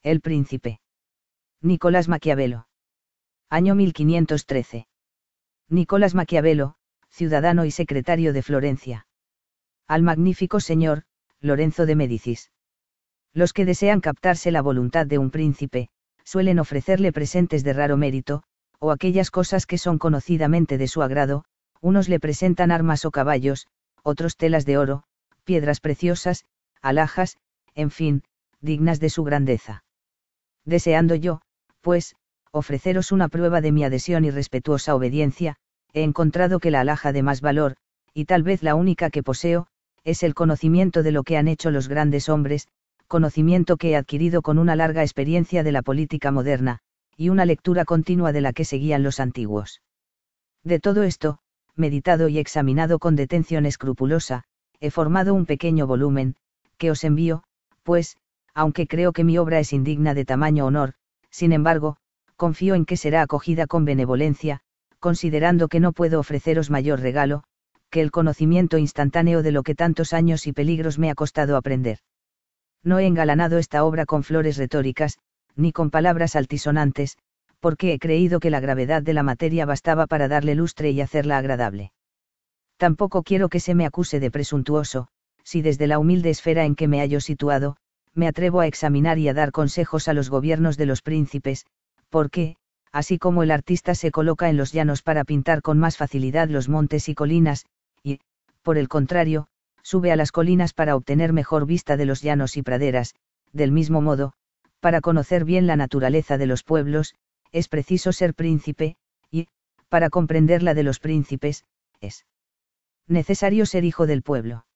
El príncipe. Nicolás Maquiavelo. Año 1513. Nicolás Maquiavelo, ciudadano y secretario de Florencia. Al magnífico señor, Lorenzo de Médicis. Los que desean captarse la voluntad de un príncipe, suelen ofrecerle presentes de raro mérito, o aquellas cosas que son conocidamente de su agrado, unos le presentan armas o caballos, otros telas de oro, piedras preciosas, alhajas, en fin, dignas de su grandeza. Deseando yo, pues, ofreceros una prueba de mi adhesión y respetuosa obediencia, he encontrado que la alhaja de más valor, y tal vez la única que poseo, es el conocimiento de lo que han hecho los grandes hombres, conocimiento que he adquirido con una larga experiencia de la política moderna, y una lectura continua de la que seguían los antiguos. De todo esto, meditado y examinado con detención escrupulosa, he formado un pequeño volumen, que os envío, pues, aunque creo que mi obra es indigna de tamaño honor, sin embargo, confío en que será acogida con benevolencia, considerando que no puedo ofreceros mayor regalo, que el conocimiento instantáneo de lo que tantos años y peligros me ha costado aprender. No he engalanado esta obra con flores retóricas, ni con palabras altisonantes, porque he creído que la gravedad de la materia bastaba para darle lustre y hacerla agradable. Tampoco quiero que se me acuse de presuntuoso, si desde la humilde esfera en que me hallo situado, me atrevo a examinar y a dar consejos a los gobiernos de los príncipes, porque, así como el artista se coloca en los llanos para pintar con más facilidad los montes y colinas, y, por el contrario, sube a las colinas para obtener mejor vista de los llanos y praderas, del mismo modo, para conocer bien la naturaleza de los pueblos, es preciso ser príncipe, y, para comprender la de los príncipes, es necesario ser hijo del pueblo.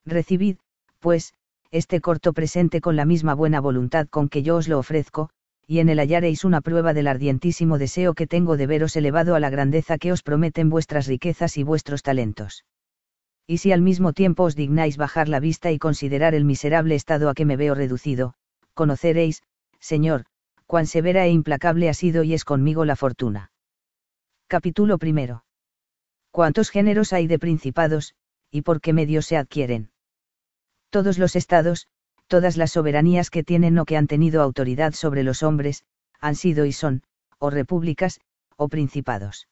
Recibid, pues, este corto presente con la misma buena voluntad con que yo os lo ofrezco, y en él hallaréis una prueba del ardientísimo deseo que tengo de veros elevado a la grandeza que os prometen vuestras riquezas y vuestros talentos. Y si al mismo tiempo os dignáis bajar la vista y considerar el miserable estado a que me veo reducido, conoceréis, Señor, cuán severa e implacable ha sido y es conmigo la fortuna. Capítulo primero. ¿Cuántos géneros hay de principados, y por qué medios se adquieren? Todos los estados, todas las soberanías que tienen o que han tenido autoridad sobre los hombres, han sido y son, o repúblicas, o principados.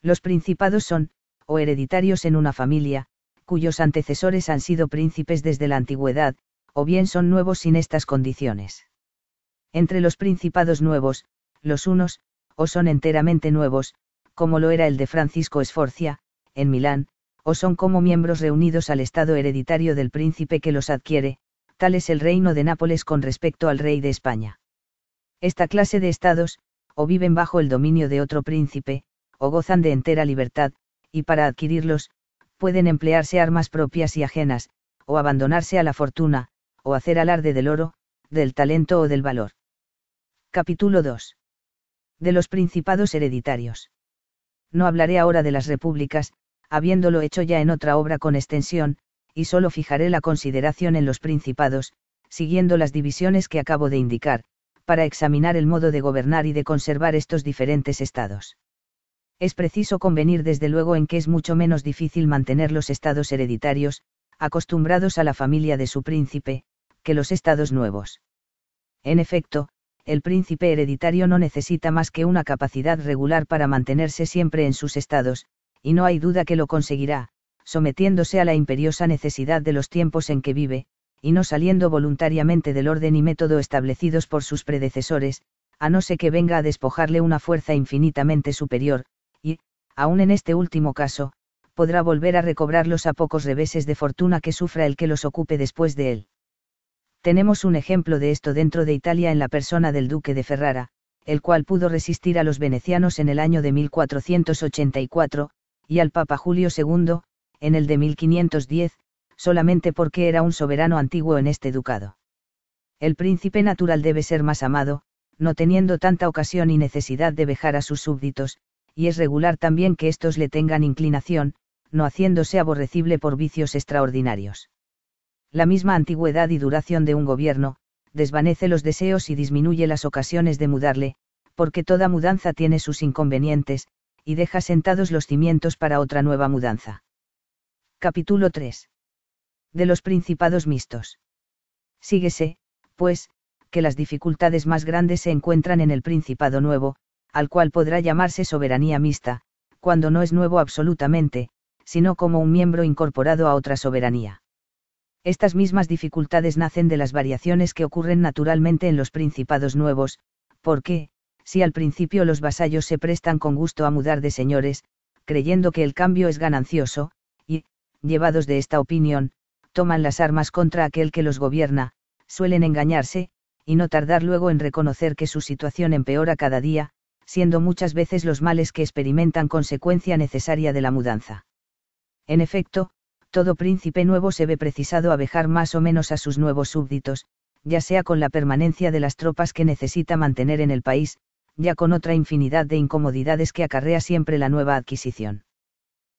Los principados son, o hereditarios en una familia, cuyos antecesores han sido príncipes desde la antigüedad, o bien son nuevos sin estas condiciones. Entre los principados nuevos, los unos, o son enteramente nuevos, como lo era el de Francisco Sforza, en Milán, o son como miembros reunidos al estado hereditario del príncipe que los adquiere, tal es el reino de Nápoles con respecto al rey de España. Esta clase de estados, o viven bajo el dominio de otro príncipe, o gozan de entera libertad, y para adquirirlos, pueden emplearse armas propias y ajenas, o abandonarse a la fortuna, o hacer alarde del oro, del talento o del valor. Capítulo 2. De los principados hereditarios. No hablaré ahora de las repúblicas, habiéndolo hecho ya en otra obra con extensión, y solo fijaré la consideración en los principados, siguiendo las divisiones que acabo de indicar, para examinar el modo de gobernar y de conservar estos diferentes estados. Es preciso convenir desde luego en que es mucho menos difícil mantener los estados hereditarios, acostumbrados a la familia de su príncipe, que los estados nuevos. En efecto, el príncipe hereditario no necesita más que una capacidad regular para mantenerse siempre en sus estados, y no hay duda que lo conseguirá, sometiéndose a la imperiosa necesidad de los tiempos en que vive, y no saliendo voluntariamente del orden y método establecidos por sus predecesores, a no ser que venga a despojarle una fuerza infinitamente superior, y, aun en este último caso, podrá volver a recobrarlos a pocos reveses de fortuna que sufra el que los ocupe después de él. Tenemos un ejemplo de esto dentro de Italia en la persona del duque de Ferrara, el cual pudo resistir a los venecianos en el año de 1484, y al Papa Julio II, en el de 1510, solamente porque era un soberano antiguo en este ducado. El príncipe natural debe ser más amado, no teniendo tanta ocasión y necesidad de vejar a sus súbditos, y es regular también que éstos le tengan inclinación, no haciéndose aborrecible por vicios extraordinarios. La misma antigüedad y duración de un gobierno, desvanece los deseos y disminuye las ocasiones de mudarle, porque toda mudanza tiene sus inconvenientes, y deja sentados los cimientos para otra nueva mudanza. Capítulo 3. De los principados mixtos. Síguese, pues, que las dificultades más grandes se encuentran en el Principado nuevo, al cual podrá llamarse soberanía mixta, cuando no es nuevo absolutamente, sino como un miembro incorporado a otra soberanía. Estas mismas dificultades nacen de las variaciones que ocurren naturalmente en los principados nuevos, porque, si al principio los vasallos se prestan con gusto a mudar de señores, creyendo que el cambio es ganancioso, y, llevados de esta opinión, toman las armas contra aquel que los gobierna, suelen engañarse, y no tardar luego en reconocer que su situación empeora cada día, siendo muchas veces los males que experimentan consecuencia necesaria de la mudanza. En efecto, todo príncipe nuevo se ve precisado a vejar más o menos a sus nuevos súbditos, ya sea con la permanencia de las tropas que necesita mantener en el país, ya con otra infinidad de incomodidades que acarrea siempre la nueva adquisición.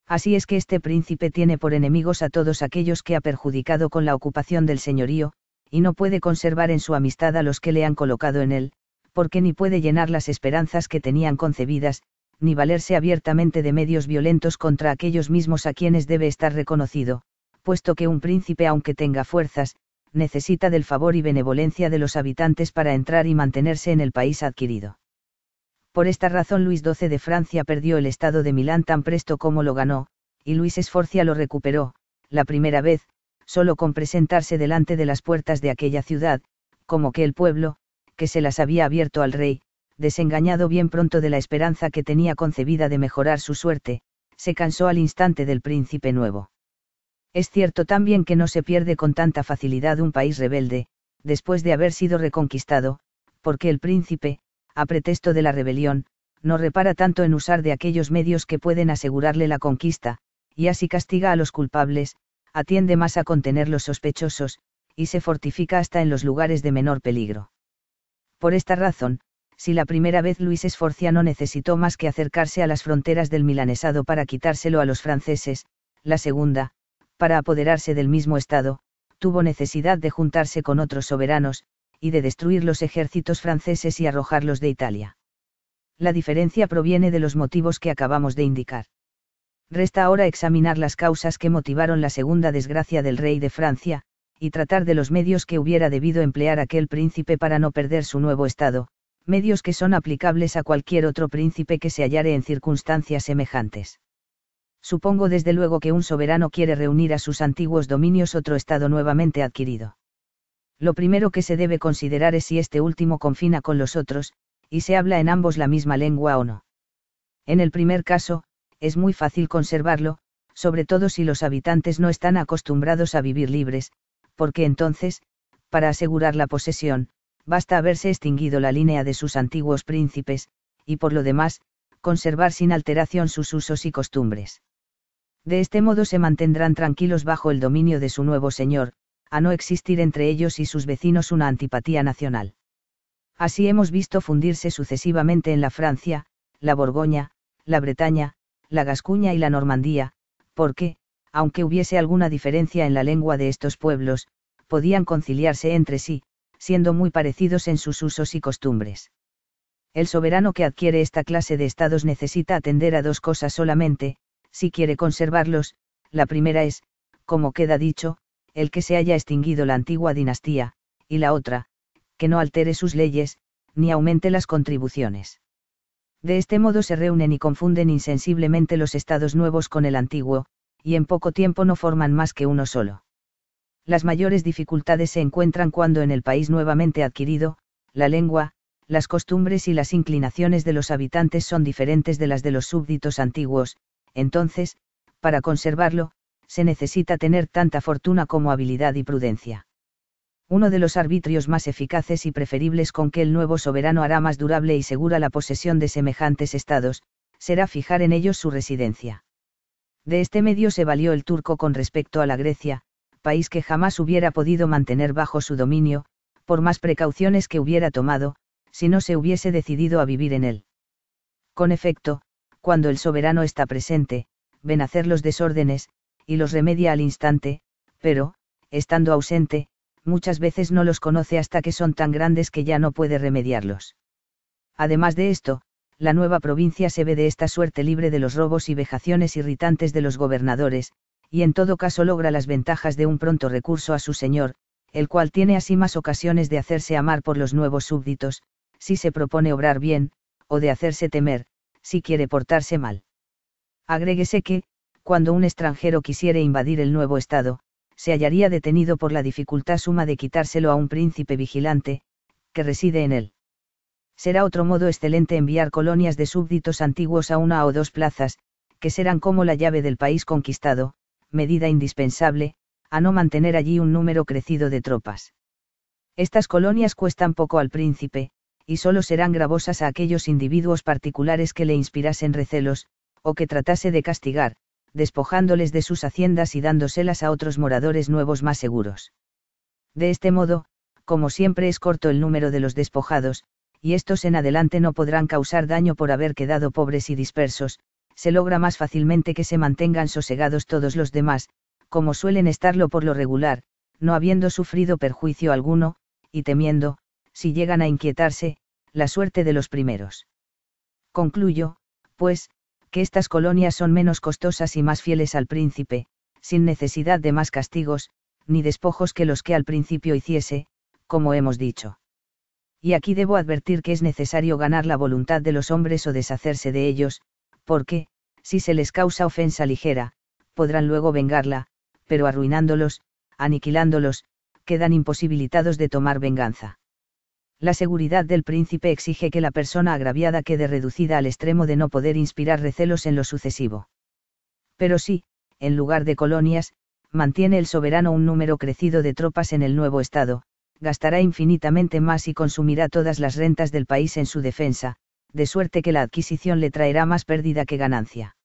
Así es que este príncipe tiene por enemigos a todos aquellos que ha perjudicado con la ocupación del señorío, y no puede conservar en su amistad a los que le han colocado en él, porque ni puede llenar las esperanzas que tenían concebidas, ni valerse abiertamente de medios violentos contra aquellos mismos a quienes debe estar reconocido, puesto que un príncipe, aunque tenga fuerzas, necesita del favor y benevolencia de los habitantes para entrar y mantenerse en el país adquirido. Por esta razón Luis XII de Francia perdió el estado de Milán tan presto como lo ganó, y Luis Sforza lo recuperó, la primera vez, solo con presentarse delante de las puertas de aquella ciudad, como que el pueblo, que se las había abierto al rey, desengañado bien pronto de la esperanza que tenía concebida de mejorar su suerte, se cansó al instante del príncipe nuevo. Es cierto también que no se pierde con tanta facilidad un país rebelde, después de haber sido reconquistado, porque el príncipe, a pretexto de la rebelión, no repara tanto en usar de aquellos medios que pueden asegurarle la conquista, y así castiga a los culpables, atiende más a contener los sospechosos, y se fortifica hasta en los lugares de menor peligro. Por esta razón, si la primera vez Luis Sforza no necesitó más que acercarse a las fronteras del milanesado para quitárselo a los franceses, la segunda, para apoderarse del mismo estado, tuvo necesidad de juntarse con otros soberanos, y de destruir los ejércitos franceses y arrojarlos de Italia. La diferencia proviene de los motivos que acabamos de indicar. Resta ahora examinar las causas que motivaron la segunda desgracia del rey de Francia, y tratar de los medios que hubiera debido emplear aquel príncipe para no perder su nuevo estado, medios que son aplicables a cualquier otro príncipe que se hallare en circunstancias semejantes. Supongo desde luego que un soberano quiere reunir a sus antiguos dominios otro estado nuevamente adquirido. Lo primero que se debe considerar es si este último confina con los otros, y se habla en ambos la misma lengua o no. En el primer caso, es muy fácil conservarlo, sobre todo si los habitantes no están acostumbrados a vivir libres, porque entonces, para asegurar la posesión, basta haberse extinguido la línea de sus antiguos príncipes, y por lo demás, conservar sin alteración sus usos y costumbres. De este modo se mantendrán tranquilos bajo el dominio de su nuevo señor, a no existir entre ellos y sus vecinos una antipatía nacional. Así hemos visto fundirse sucesivamente en la Francia, la Borgoña, la Bretaña, la Gascuña y la Normandía, porque, aunque hubiese alguna diferencia en la lengua de estos pueblos, podían conciliarse entre sí, siendo muy parecidos en sus usos y costumbres. El soberano que adquiere esta clase de estados necesita atender a dos cosas solamente, si quiere conservarlos. La primera es, como queda dicho, el que se haya extinguido la antigua dinastía, y la otra, que no altere sus leyes, ni aumente las contribuciones. De este modo se reúnen y confunden insensiblemente los estados nuevos con el antiguo, y en poco tiempo no forman más que uno solo. Las mayores dificultades se encuentran cuando en el país nuevamente adquirido, la lengua, las costumbres y las inclinaciones de los habitantes son diferentes de las de los súbditos antiguos. Entonces, para conservarlo, se necesita tener tanta fortuna como habilidad y prudencia. Uno de los arbitrios más eficaces y preferibles con que el nuevo soberano hará más durable y segura la posesión de semejantes estados, será fijar en ellos su residencia. De este medio se valió el turco con respecto a la Grecia, país que jamás hubiera podido mantener bajo su dominio, por más precauciones que hubiera tomado, si no se hubiese decidido a vivir en él. Con efecto, cuando el soberano está presente, ven hacer los desórdenes, y los remedia al instante, pero, estando ausente, muchas veces no los conoce hasta que son tan grandes que ya no puede remediarlos. Además de esto, la nueva provincia se ve de esta suerte libre de los robos y vejaciones irritantes de los gobernadores, y en todo caso logra las ventajas de un pronto recurso a su señor, el cual tiene así más ocasiones de hacerse amar por los nuevos súbditos, si se propone obrar bien, o de hacerse temer, si quiere portarse mal. Agréguese que, cuando un extranjero quisiere invadir el nuevo estado, se hallaría detenido por la dificultad suma de quitárselo a un príncipe vigilante, que reside en él. Será otro modo excelente enviar colonias de súbditos antiguos a una o dos plazas, que serán como la llave del país conquistado, medida indispensable, a no mantener allí un número crecido de tropas. Estas colonias cuestan poco al príncipe, y solo serán gravosas a aquellos individuos particulares que le inspirasen recelos, o que tratase de castigar, despojándoles de sus haciendas y dándoselas a otros moradores nuevos más seguros. De este modo, como siempre es corto el número de los despojados, y estos en adelante no podrán causar daño por haber quedado pobres y dispersos, se logra más fácilmente que se mantengan sosegados todos los demás, como suelen estarlo por lo regular, no habiendo sufrido perjuicio alguno, y temiendo, si llegan a inquietarse, la suerte de los primeros. Concluyo, pues, que estas colonias son menos costosas y más fieles al príncipe, sin necesidad de más castigos, ni despojos que los que al principio hiciese, como hemos dicho. Y aquí debo advertir que es necesario ganar la voluntad de los hombres o deshacerse de ellos, porque, si se les causa ofensa ligera, podrán luego vengarla, pero arruinándolos, aniquilándolos, quedan imposibilitados de tomar venganza. La seguridad del príncipe exige que la persona agraviada quede reducida al extremo de no poder inspirar recelos en lo sucesivo. Pero si, en lugar de colonias, mantiene el soberano un número crecido de tropas en el nuevo estado, gastará infinitamente más y consumirá todas las rentas del país en su defensa, de suerte que la adquisición le traerá más pérdida que ganancia.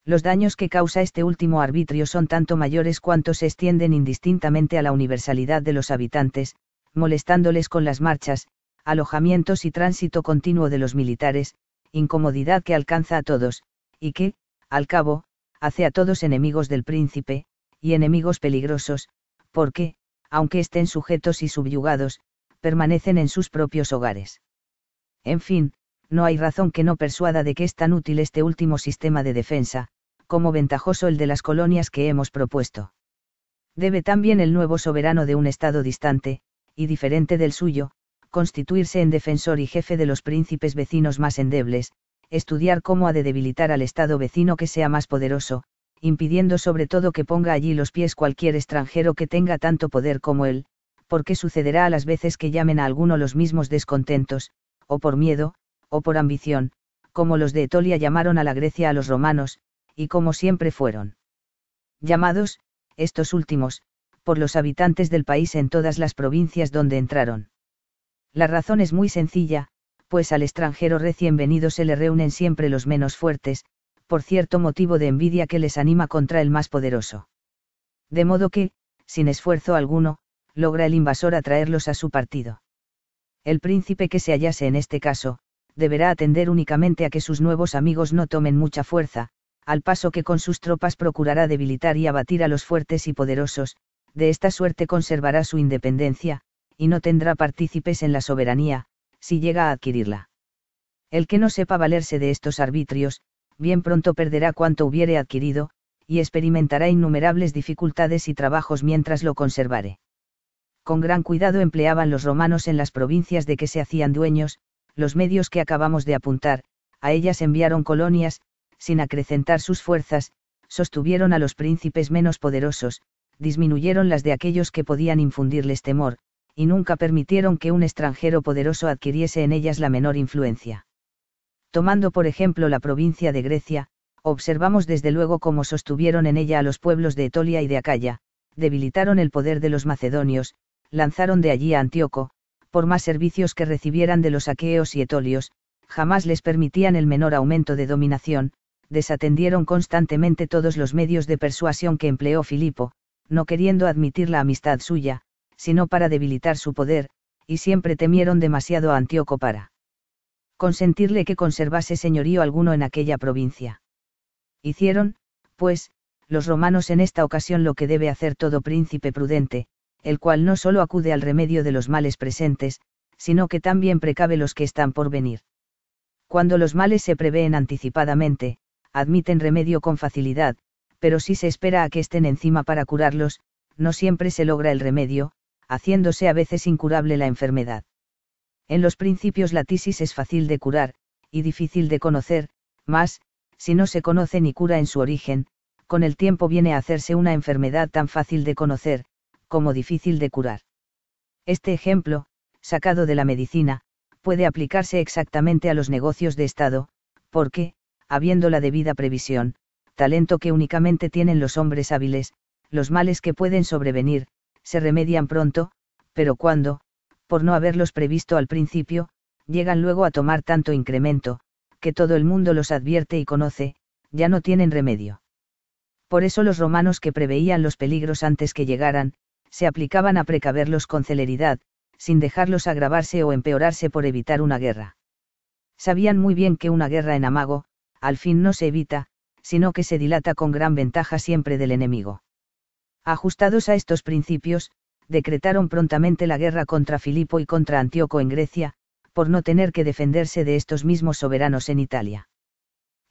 Los daños que causa este último arbitrio son tanto mayores cuanto se extienden indistintamente a la universalidad de los habitantes, molestándoles con las marchas, alojamientos y tránsito continuo de los militares, incomodidad que alcanza a todos, y que, al cabo, hace a todos enemigos del príncipe, y enemigos peligrosos, porque, aunque estén sujetos y subyugados, permanecen en sus propios hogares. En fin, no hay razón que no persuada de que es tan útil este último sistema de defensa, como ventajoso el de las colonias que hemos propuesto. Debe también el nuevo soberano de un estado distante, y diferente del suyo, constituirse en defensor y jefe de los príncipes vecinos más endebles, estudiar cómo ha de debilitar al estado vecino que sea más poderoso, impidiendo sobre todo que ponga allí los pies cualquier extranjero que tenga tanto poder como él, porque sucederá a las veces que llamen a alguno los mismos descontentos, o por miedo, o por ambición, como los de Etolia llamaron a la Grecia a los romanos, y como siempre fueron llamados, estos últimos, por los habitantes del país en todas las provincias donde entraron. La razón es muy sencilla, pues al extranjero recién venido se le reúnen siempre los menos fuertes, por cierto motivo de envidia que les anima contra el más poderoso. De modo que, sin esfuerzo alguno, logra el invasor atraerlos a su partido. El príncipe que se hallase en este caso, deberá atender únicamente a que sus nuevos amigos no tomen mucha fuerza, al paso que con sus tropas procurará debilitar y abatir a los fuertes y poderosos, de esta suerte conservará su independencia, y no tendrá partícipes en la soberanía, si llega a adquirirla. El que no sepa valerse de estos arbitrios, bien pronto perderá cuanto hubiere adquirido, y experimentará innumerables dificultades y trabajos mientras lo conservare. Con gran cuidado empleaban los romanos en las provincias de que se hacían dueños, los medios que acabamos de apuntar, a ellas enviaron colonias, sin acrecentar sus fuerzas, sostuvieron a los príncipes menos poderosos, disminuyeron las de aquellos que podían infundirles temor, y nunca permitieron que un extranjero poderoso adquiriese en ellas la menor influencia. Tomando por ejemplo la provincia de Grecia, observamos desde luego cómo sostuvieron en ella a los pueblos de Etolia y de Acaya, debilitaron el poder de los macedonios, lanzaron de allí a Antíoco, por más servicios que recibieran de los aqueos y etolios, jamás les permitían el menor aumento de dominación, desatendieron constantemente todos los medios de persuasión que empleó Filipo, no queriendo admitir la amistad suya, sino para debilitar su poder, y siempre temieron demasiado a Antíoco para consentirle que conservase señorío alguno en aquella provincia. Hicieron, pues, los romanos en esta ocasión lo que debe hacer todo príncipe prudente, el cual no solo acude al remedio de los males presentes, sino que también precave los que están por venir. Cuando los males se prevén anticipadamente, admiten remedio con facilidad, pero si se espera a que estén encima para curarlos, no siempre se logra el remedio, haciéndose a veces incurable la enfermedad. En los principios la tisis es fácil de curar, y difícil de conocer, mas, si no se conoce ni cura en su origen, con el tiempo viene a hacerse una enfermedad tan fácil de conocer, como difícil de curar. Este ejemplo, sacado de la medicina, puede aplicarse exactamente a los negocios de Estado, porque, habiendo la debida previsión, talento que únicamente tienen los hombres hábiles, los males que pueden sobrevenir, se remedian pronto, pero cuando, por no haberlos previsto al principio, llegan luego a tomar tanto incremento, que todo el mundo los advierte y conoce, ya no tienen remedio. Por eso los romanos que preveían los peligros antes que llegaran, se aplicaban a precaverlos con celeridad, sin dejarlos agravarse o empeorarse por evitar una guerra. Sabían muy bien que una guerra en amago, al fin no se evita, sino que se dilata con gran ventaja siempre del enemigo. Ajustados a estos principios, decretaron prontamente la guerra contra Filipo y contra Antíoco en Grecia, por no tener que defenderse de estos mismos soberanos en Italia.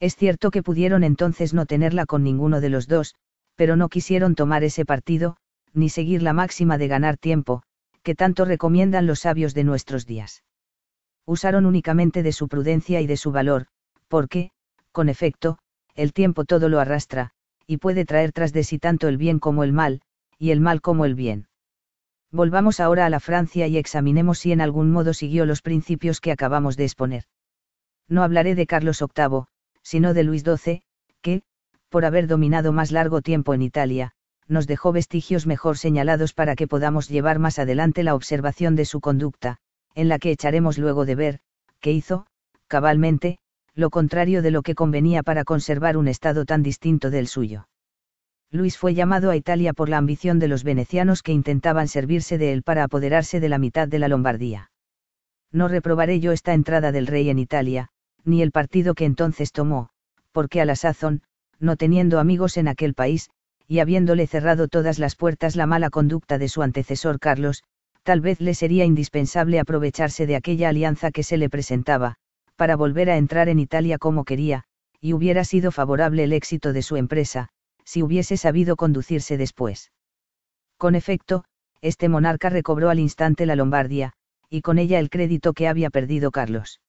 Es cierto que pudieron entonces no tenerla con ninguno de los dos, pero no quisieron tomar ese partido, ni seguir la máxima de ganar tiempo, que tanto recomiendan los sabios de nuestros días. Usaron únicamente de su prudencia y de su valor, porque, con efecto, el tiempo todo lo arrastra, y puede traer tras de sí tanto el bien como el mal, y el mal como el bien. Volvamos ahora a la Francia y examinemos si en algún modo siguió los principios que acabamos de exponer. No hablaré de Carlos VIII, sino de Luis XII, que, por haber dominado más largo tiempo en Italia, nos dejó vestigios mejor señalados para que podamos llevar más adelante la observación de su conducta, en la que echaremos luego de ver, que hizo, cabalmente, lo contrario de lo que convenía para conservar un estado tan distinto del suyo. Luis fue llamado a Italia por la ambición de los venecianos que intentaban servirse de él para apoderarse de la mitad de la Lombardía. No reprobaré yo esta entrada del rey en Italia, ni el partido que entonces tomó, porque a la sazón, no teniendo amigos en aquel país, y habiéndole cerrado todas las puertas la mala conducta de su antecesor Carlos, tal vez le sería indispensable aprovecharse de aquella alianza que se le presentaba, para volver a entrar en Italia como quería, y hubiera sido favorable el éxito de su empresa, si hubiese sabido conducirse después. Con efecto, este monarca recobró al instante la Lombardía, y con ella el crédito que había perdido Carlos.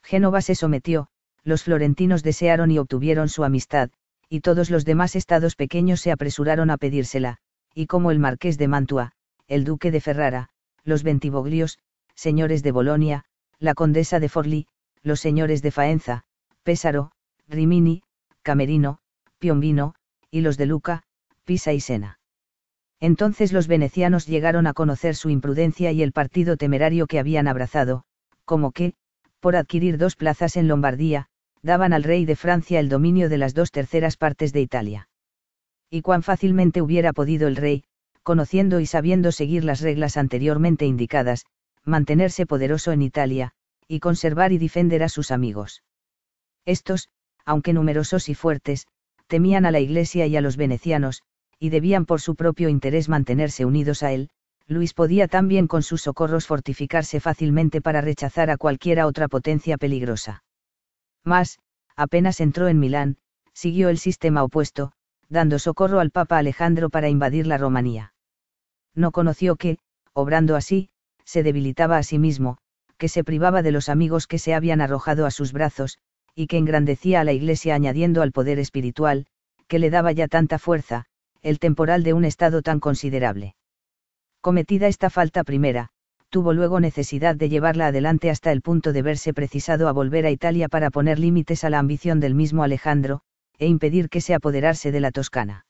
Génova se sometió, los florentinos desearon y obtuvieron su amistad, y todos los demás estados pequeños se apresuraron a pedírsela, y como el marqués de Mantua, el duque de Ferrara, los Bentivoglios, señores de Bolonia, la condesa de Forlì, los señores de Faenza, Pesaro, Rimini, Camerino, Piombino, y los de Luca, Pisa y Sena. Entonces los venecianos llegaron a conocer su imprudencia y el partido temerario que habían abrazado, como que, por adquirir 2 plazas en Lombardía, daban al rey de Francia el dominio de las 2/3 partes de Italia. Y cuán fácilmente hubiera podido el rey, conociendo y sabiendo seguir las reglas anteriormente indicadas, mantenerse poderoso en Italia, y conservar y defender a sus amigos. Estos, aunque numerosos y fuertes, temían a la Iglesia y a los venecianos, y debían por su propio interés mantenerse unidos a él. Luis podía también con sus socorros fortificarse fácilmente para rechazar a cualquiera otra potencia peligrosa. Mas, apenas entró en Milán, siguió el sistema opuesto, dando socorro al Papa Alejandro para invadir la Romanía. No conoció que, obrando así, se debilitaba a sí mismo, que se privaba de los amigos que se habían arrojado a sus brazos, y que engrandecía a la Iglesia añadiendo al poder espiritual, que le daba ya tanta fuerza, el temporal de un estado tan considerable. Cometida esta falta primera, tuvo luego necesidad de llevarla adelante hasta el punto de verse precisado a volver a Italia para poner límites a la ambición del mismo Alejandro, e impedir que se apoderase de la Toscana.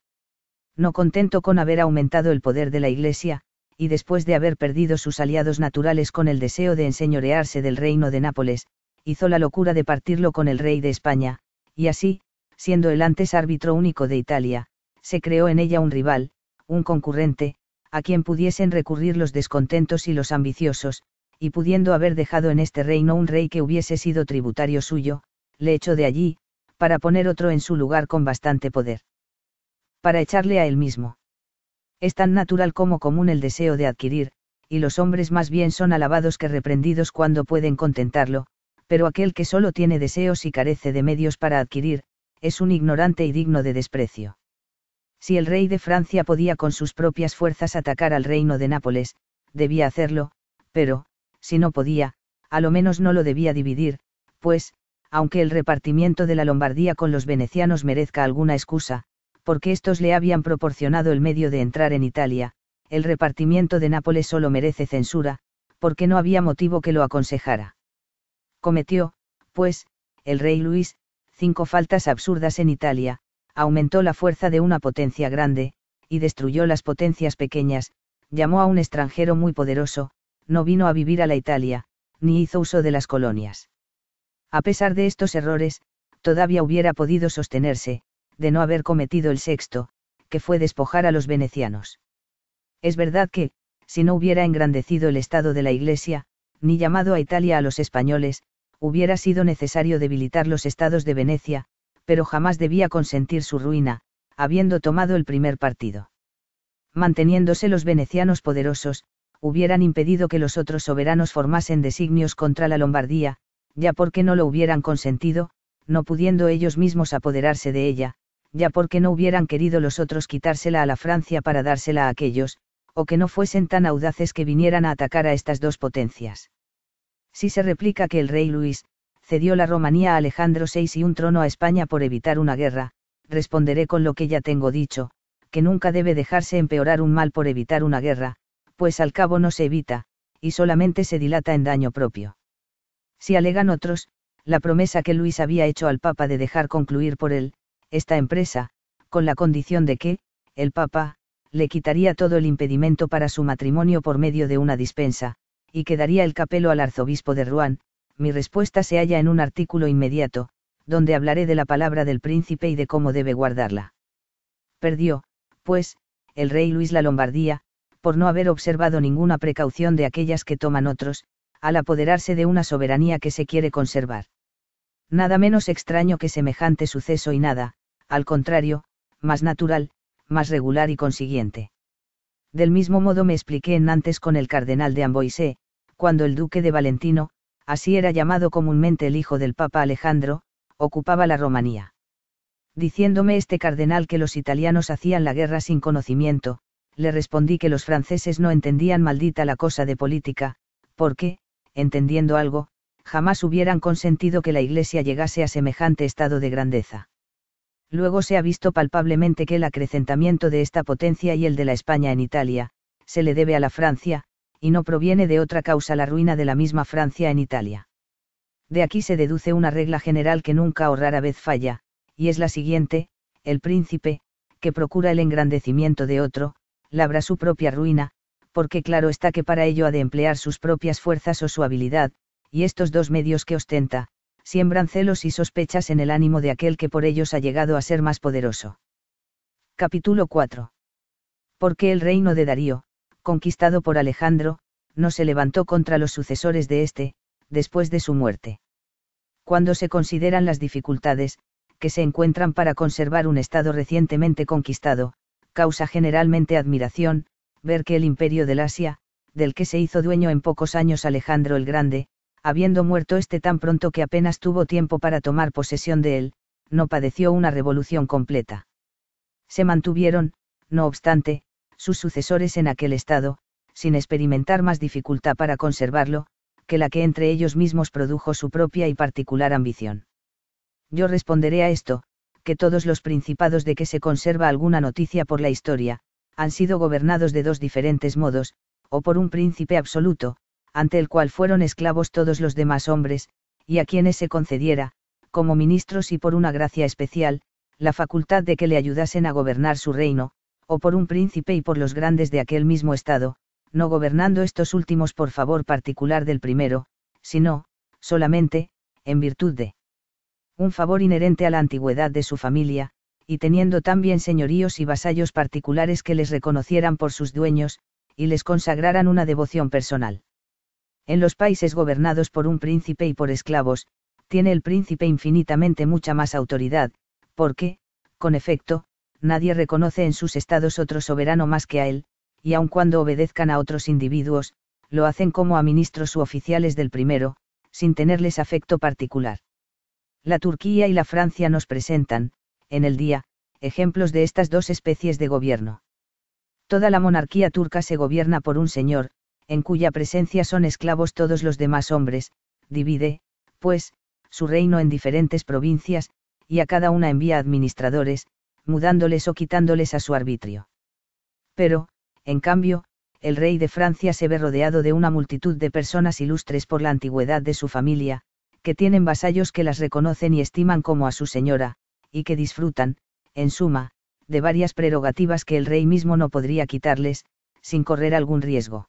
No contento con haber aumentado el poder de la Iglesia, y después de haber perdido sus aliados naturales con el deseo de enseñorearse del reino de Nápoles, hizo la locura de partirlo con el rey de España, y así, siendo el antes árbitro único de Italia, se creó en ella un rival, un concurrente, a quien pudiesen recurrir los descontentos y los ambiciosos, y pudiendo haber dejado en este reino un rey que hubiese sido tributario suyo, le echó de allí, para poner otro en su lugar con bastante poder. Para echarle a él mismo. Es tan natural como común el deseo de adquirir, y los hombres más bien son alabados que reprendidos cuando pueden contentarlo, pero aquel que solo tiene deseos y carece de medios para adquirir, es un ignorante y digno de desprecio. Si el rey de Francia podía con sus propias fuerzas atacar al reino de Nápoles, debía hacerlo, pero, si no podía, a lo menos no lo debía dividir, pues, aunque el repartimiento de la Lombardía con los venecianos merezca alguna excusa, porque éstos le habían proporcionado el medio de entrar en Italia, el repartimiento de Nápoles solo merece censura, porque no había motivo que lo aconsejara. Cometió, pues, el rey Luis, 5 faltas absurdas en Italia, aumentó la fuerza de una potencia grande, y destruyó las potencias pequeñas, llamó a un extranjero muy poderoso, no vino a vivir a la Italia, ni hizo uso de las colonias. A pesar de estos errores, todavía hubiera podido sostenerse, de no haber cometido el sexto, que fue despojar a los venecianos. Es verdad que, si no hubiera engrandecido el estado de la Iglesia, ni llamado a Italia a los españoles, hubiera sido necesario debilitar los estados de Venecia, pero jamás debía consentir su ruina, habiendo tomado el primer partido. Manteniéndose los venecianos poderosos, hubieran impedido que los otros soberanos formasen designios contra la Lombardía, ya porque no lo hubieran consentido, no pudiendo ellos mismos apoderarse de ella, ya porque no hubieran querido los otros quitársela a la Francia para dársela a aquellos, o que no fuesen tan audaces que vinieran a atacar a estas dos potencias. Si se replica que el rey Luis cedió la Romanía a Alejandro VI y un trono a España por evitar una guerra, responderé con lo que ya tengo dicho, que nunca debe dejarse empeorar un mal por evitar una guerra, pues al cabo no se evita, y solamente se dilata en daño propio. Si alegan otros, la promesa que Luis había hecho al Papa de dejar concluir por él esta empresa, con la condición de que, el Papa, le quitaría todo el impedimento para su matrimonio por medio de una dispensa, y que daría el capelo al arzobispo de Rouen, mi respuesta se halla en un artículo inmediato, donde hablaré de la palabra del príncipe y de cómo debe guardarla. Perdió, pues, el rey Luis la Lombardía, por no haber observado ninguna precaución de aquellas que toman otros, al apoderarse de una soberanía que se quiere conservar. Nada menos extraño que semejante suceso y nada, al contrario, más natural, más regular y consiguiente. Del mismo modo me expliqué en Nantes con el cardenal de Amboise, cuando el duque de Valentino, así era llamado comúnmente el hijo del Papa Alejandro, ocupaba la Romanía. Diciéndome este cardenal que los italianos hacían la guerra sin conocimiento, le respondí que los franceses no entendían maldita la cosa de política, porque, entendiendo algo, jamás hubieran consentido que la Iglesia llegase a semejante estado de grandeza. Luego se ha visto palpablemente que el acrecentamiento de esta potencia y el de la España en Italia, se le debe a la Francia, y no proviene de otra causa la ruina de la misma Francia en Italia. De aquí se deduce una regla general que nunca o rara vez falla, y es la siguiente: el príncipe, que procura el engrandecimiento de otro, labra su propia ruina, porque claro está que para ello ha de emplear sus propias fuerzas o su habilidad, y estos dos medios que ostenta, siembran celos y sospechas en el ánimo de aquel que por ellos ha llegado a ser más poderoso. Capítulo 4. ¿Por qué el reino de Darío, conquistado por Alejandro, no se levantó contra los sucesores de éste, después de su muerte? Cuando se consideran las dificultades que se encuentran para conservar un estado recientemente conquistado, causa generalmente admiración ver que el imperio del Asia, del que se hizo dueño en pocos años Alejandro el Grande, habiendo muerto este tan pronto que apenas tuvo tiempo para tomar posesión de él, no padeció una revolución completa. Se mantuvieron, no obstante, sus sucesores en aquel estado, sin experimentar más dificultad para conservarlo, que la que entre ellos mismos produjo su propia y particular ambición. Yo responderé a esto, que todos los principados de que se conserva alguna noticia por la historia, han sido gobernados de dos diferentes modos, o por un príncipe absoluto, ante el cual fueron esclavos todos los demás hombres, y a quienes se concediera, como ministros y por una gracia especial, la facultad de que le ayudasen a gobernar su reino, o por un príncipe y por los grandes de aquel mismo estado, no gobernando estos últimos por favor particular del primero, sino, solamente, en virtud de un favor inherente a la antigüedad de su familia, y teniendo también señoríos y vasallos particulares que les reconocieran por sus dueños, y les consagraran una devoción personal. En los países gobernados por un príncipe y por esclavos, tiene el príncipe infinitamente mucha más autoridad, porque, con efecto, nadie reconoce en sus estados otro soberano más que a él, y aun cuando obedezcan a otros individuos, lo hacen como a ministros u oficiales del primero, sin tenerles afecto particular. La Turquía y la Francia nos presentan, en el día, ejemplos de estas dos especies de gobierno. Toda la monarquía turca se gobierna por un señor, en cuya presencia son esclavos todos los demás hombres, divide, pues, su reino en diferentes provincias, y a cada una envía administradores, mudándoles o quitándoles a su arbitrio. Pero, en cambio, el rey de Francia se ve rodeado de una multitud de personas ilustres por la antigüedad de su familia, que tienen vasallos que las reconocen y estiman como a su señora, y que disfrutan, en suma, de varias prerrogativas que el rey mismo no podría quitarles, sin correr algún riesgo.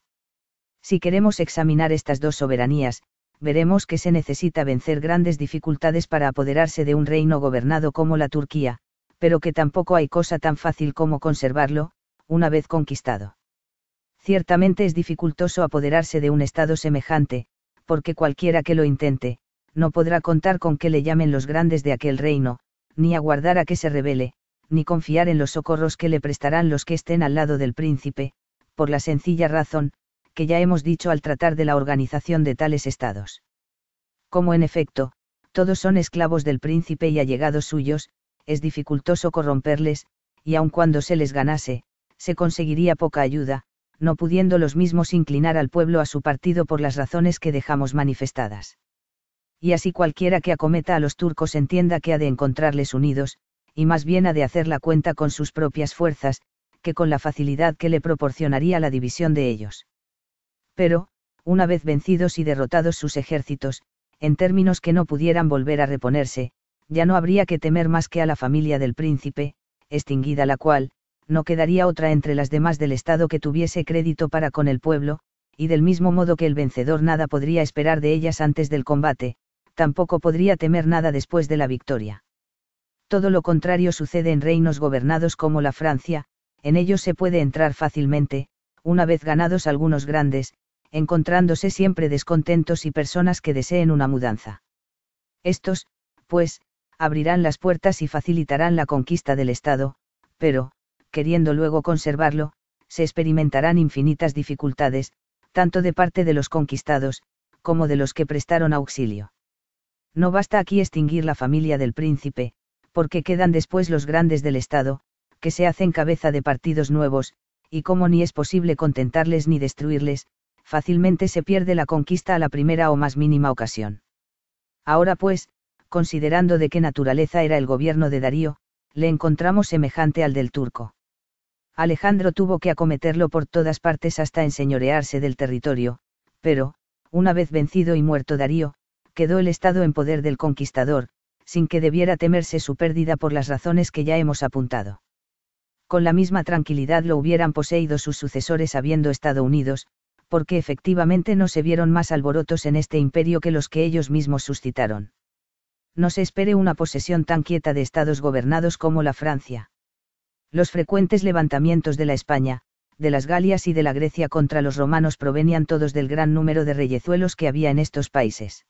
Si queremos examinar estas dos soberanías, veremos que se necesita vencer grandes dificultades para apoderarse de un reino gobernado como la Turquía, pero que tampoco hay cosa tan fácil como conservarlo, una vez conquistado. Ciertamente es dificultoso apoderarse de un estado semejante, porque cualquiera que lo intente, no podrá contar con que le llamen los grandes de aquel reino, ni aguardar a que se rebele, ni confiar en los socorros que le prestarán los que estén al lado del príncipe, por la sencilla razón, que ya hemos dicho al tratar de la organización de tales estados. Como en efecto, todos son esclavos del príncipe y allegados suyos, es dificultoso corromperles, y aun cuando se les ganase, se conseguiría poca ayuda, no pudiendo los mismos inclinar al pueblo a su partido por las razones que dejamos manifestadas. Y así cualquiera que acometa a los turcos entienda que ha de encontrarles unidos, y más bien ha de hacer la cuenta con sus propias fuerzas, que con la facilidad que le proporcionaría la división de ellos. Pero, una vez vencidos y derrotados sus ejércitos, en términos que no pudieran volver a reponerse, ya no habría que temer más que a la familia del príncipe, extinguida la cual, no quedaría otra entre las demás del Estado que tuviese crédito para con el pueblo, y del mismo modo que el vencedor nada podría esperar de ellas antes del combate, tampoco podría temer nada después de la victoria. Todo lo contrario sucede en reinos gobernados como la Francia, en ellos se puede entrar fácilmente, una vez ganados algunos grandes, encontrándose siempre descontentos y personas que deseen una mudanza. Estos, pues, abrirán las puertas y facilitarán la conquista del Estado, pero, queriendo luego conservarlo, se experimentarán infinitas dificultades, tanto de parte de los conquistados, como de los que prestaron auxilio. No basta aquí extinguir la familia del príncipe, porque quedan después los grandes del Estado, que se hacen cabeza de partidos nuevos, y como ni es posible contentarles ni destruirles, fácilmente se pierde la conquista a la primera o más mínima ocasión. Ahora pues, considerando de qué naturaleza era el gobierno de Darío, le encontramos semejante al del turco. Alejandro tuvo que acometerlo por todas partes hasta enseñorearse del territorio, pero, una vez vencido y muerto Darío, quedó el Estado en poder del conquistador, sin que debiera temerse su pérdida por las razones que ya hemos apuntado. Con la misma tranquilidad lo hubieran poseído sus sucesores habiendo estado unidos, porque efectivamente no se vieron más alborotos en este imperio que los que ellos mismos suscitaron. No se espere una posesión tan quieta de estados gobernados como la Francia. Los frecuentes levantamientos de la España, de las Galias y de la Grecia contra los romanos provenían todos del gran número de reyezuelos que había en estos países.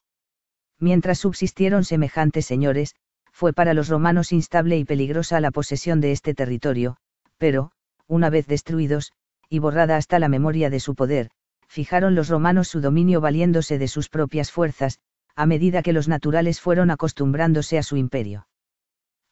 Mientras subsistieron semejantes señores, fue para los romanos instable y peligrosa la posesión de este territorio, pero, una vez destruidos, y borrada hasta la memoria de su poder, fijaron los romanos su dominio valiéndose de sus propias fuerzas, a medida que los naturales fueron acostumbrándose a su imperio.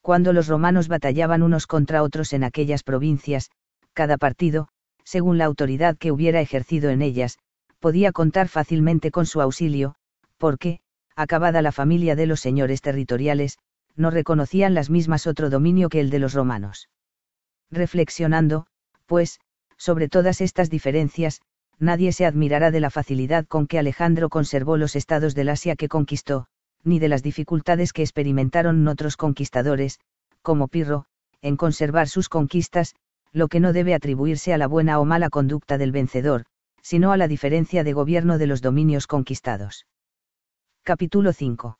Cuando los romanos batallaban unos contra otros en aquellas provincias, cada partido, según la autoridad que hubiera ejercido en ellas, podía contar fácilmente con su auxilio, porque, acabada la familia de los señores territoriales, no reconocían las mismas otro dominio que el de los romanos. Reflexionando, pues, sobre todas estas diferencias, nadie se admirará de la facilidad con que Alejandro conservó los estados del Asia que conquistó, ni de las dificultades que experimentaron otros conquistadores, como Pirro, en conservar sus conquistas, lo que no debe atribuirse a la buena o mala conducta del vencedor, sino a la diferencia de gobierno de los dominios conquistados. Capítulo 5.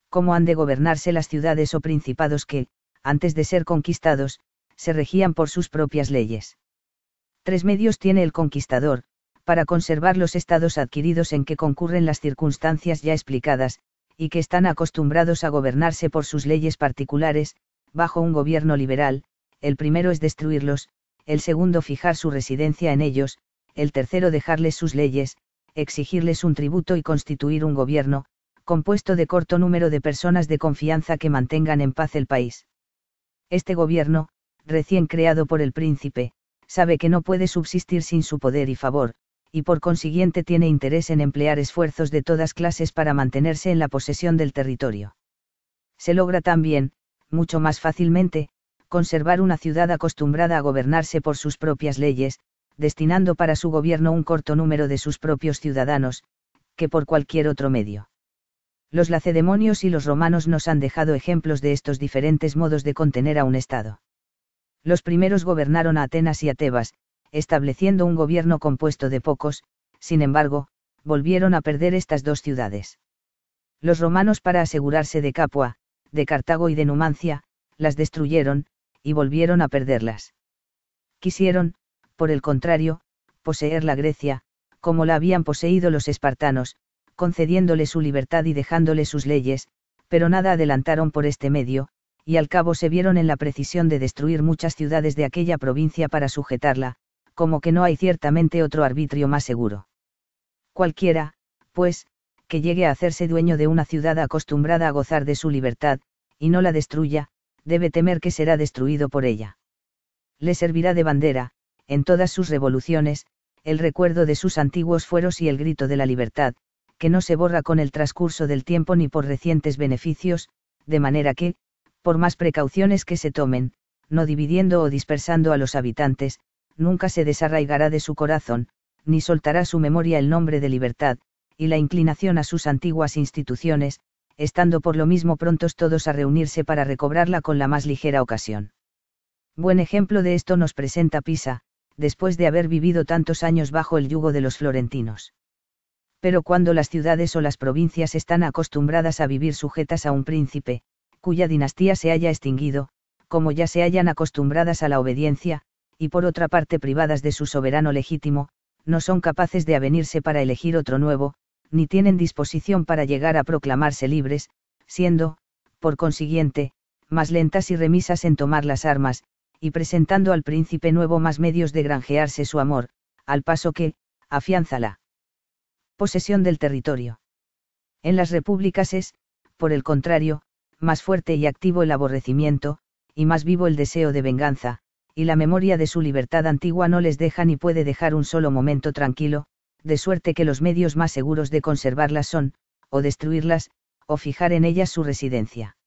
¿Cómo han de gobernarse las ciudades o principados que, antes de ser conquistados, se regían por sus propias leyes? 3 medios tiene el conquistador, para conservar los estados adquiridos en que concurren las circunstancias ya explicadas, y que están acostumbrados a gobernarse por sus leyes particulares, bajo un gobierno liberal. El primero es destruirlos, el segundo fijar su residencia en ellos, el tercero dejarles sus leyes, exigirles un tributo y constituir un gobierno, compuesto de corto número de personas de confianza que mantengan en paz el país. Este gobierno, recién creado por el príncipe, sabe que no puede subsistir sin su poder y favor, y por consiguiente tiene interés en emplear esfuerzos de todas clases para mantenerse en la posesión del territorio. Se logra también, mucho más fácilmente, conservar una ciudad acostumbrada a gobernarse por sus propias leyes, destinando para su gobierno un corto número de sus propios ciudadanos, que por cualquier otro medio. Los lacedemonios y los romanos nos han dejado ejemplos de estos diferentes modos de contener a un Estado. Los primeros gobernaron a Atenas y a Tebas, estableciendo un gobierno compuesto de pocos, sin embargo, volvieron a perder estas dos ciudades. Los romanos, para asegurarse de Capua, de Cartago y de Numancia, las destruyeron, y volvieron a perderlas. Quisieron, por el contrario, poseer la Grecia, como la habían poseído los espartanos, concediéndole su libertad y dejándole sus leyes, pero nada adelantaron por este medio, y al cabo se vieron en la precisión de destruir muchas ciudades de aquella provincia para sujetarla, como que no hay ciertamente otro arbitrio más seguro. Cualquiera, pues, que llegue a hacerse dueño de una ciudad acostumbrada a gozar de su libertad, y no la destruya, debe temer que será destruido por ella. Le servirá de bandera, en todas sus revoluciones, el recuerdo de sus antiguos fueros y el grito de la libertad, que no se borra con el transcurso del tiempo ni por recientes beneficios, de manera que, por más precauciones que se tomen, no dividiendo o dispersando a los habitantes, nunca se desarraigará de su corazón, ni soltará su memoria el nombre de libertad, y la inclinación a sus antiguas instituciones, estando por lo mismo prontos todos a reunirse para recobrarla con la más ligera ocasión. Buen ejemplo de esto nos presenta Pisa, después de haber vivido tantos años bajo el yugo de los florentinos. Pero cuando las ciudades o las provincias están acostumbradas a vivir sujetas a un príncipe, cuya dinastía se haya extinguido, como ya se hallan acostumbradas a la obediencia, y por otra parte privadas de su soberano legítimo, no son capaces de avenirse para elegir otro nuevo, ni tienen disposición para llegar a proclamarse libres, siendo, por consiguiente, más lentas y remisas en tomar las armas, y presentando al príncipe nuevo más medios de granjearse su amor, al paso que, afianza la posesión del territorio. En las repúblicas es, por el contrario, más fuerte y activo el aborrecimiento, y más vivo el deseo de venganza, y la memoria de su libertad antigua no les deja ni puede dejar un solo momento tranquilo, de suerte que los medios más seguros de conservarlas son, o destruirlas, o fijar en ellas su residencia.